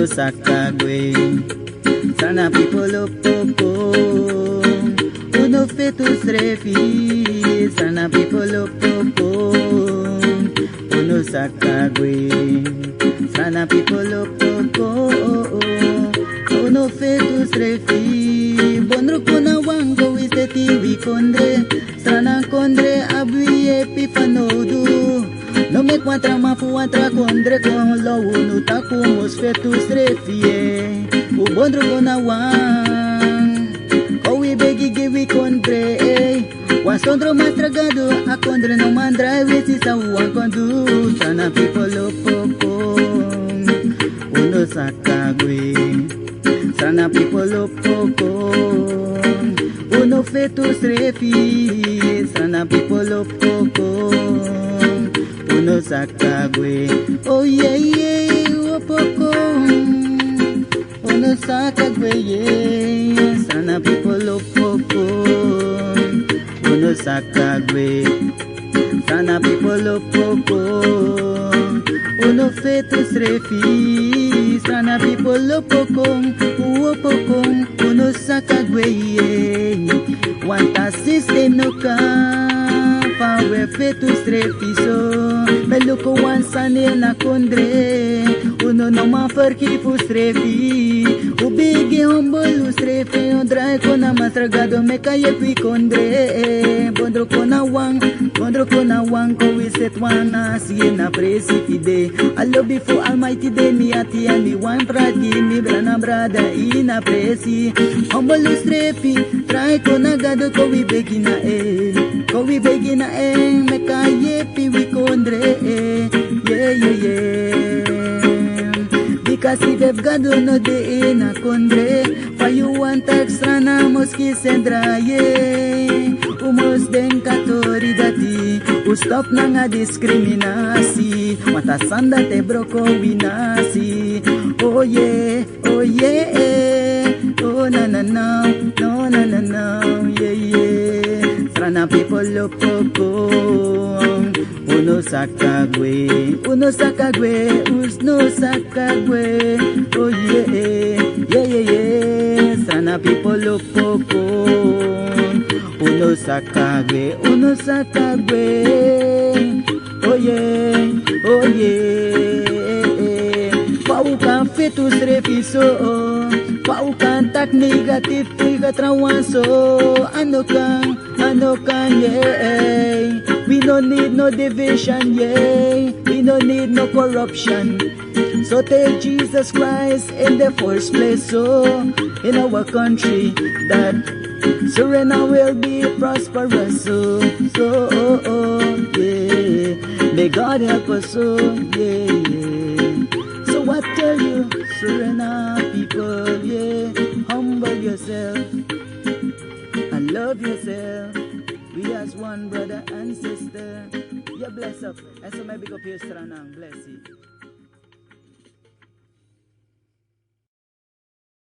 uno sakagwe. Sana people opoko, uno fetus refi. Sana people opoko, uno sakagwe. Sana people opoko, uno fetus refi. Bonro kuna wango wiseti wikondre. Sana kondre abuye pifanodu. No me encuentra mafuantra kondre con lo uno takumos fetus refie. Ubondro gona wan. Kowi begi giwi kondre. Wasondro mastragado a kondre no mandra wisi sa uan kondu. Sana people opoko. Uno sakagwe. Sana people opoko. Uno fetus refi. Sana people opoko. Uno sakagwe. Oh yeah yeah opoko. Uno sakagwe yeah. Sana people opoko. Uno sakagwe. Sana people opoko. Uno fetus refi. Sana people opoko. Opoko. Uno sakagwe yeah. Wanta system no ka. Power fetus refiso. Meluko wan sane na kondre. Uno no mafarki fus refi. Ubigi humble us refi. Ondra ko na mastragado me kaye pi kondre. Bondro ko na wang. Bondro ko na wang. Ko wiset wana siye na presifide. I love before almighty day. Mi ati ani wan pradi. Mi brana brada ina presi. Humble us refi. Try ko na gado ko we begina Ko we begina me kaye pi we kondre yeah yeah yeah. Because if you've got no de na kondre, why you want extra na moski sendra yeah. Umos den katori dati, stop na nga diskriminasi. Matasan dati broko winasi. Oh yeah, oh yeah. Oh na na na, no na na na, yeah yeah. Sana people opoko. Uno sakagwe, uno sakagwe, usno sakagwe. Oh yeah, yeah yeah yeah. Sana people opoko. Uno sakagwe, uno sakagwe. Oh yeah, oh yeah. Paukan fetus refiso. Paukan tak negatif tiga trawanso. Ano kan yeah. We don't need no division yeah. We don't need no corruption. So take Jesus Christ in the first place. So in our country that Surrender will be prosperous. So yeah. May God help us. So yeah. So I tell you, Surrender people, yeah. Humble yourself and love yourself. We as one brother and sister. Yeah, bless up. And so may big up here, Stranang. Bless you.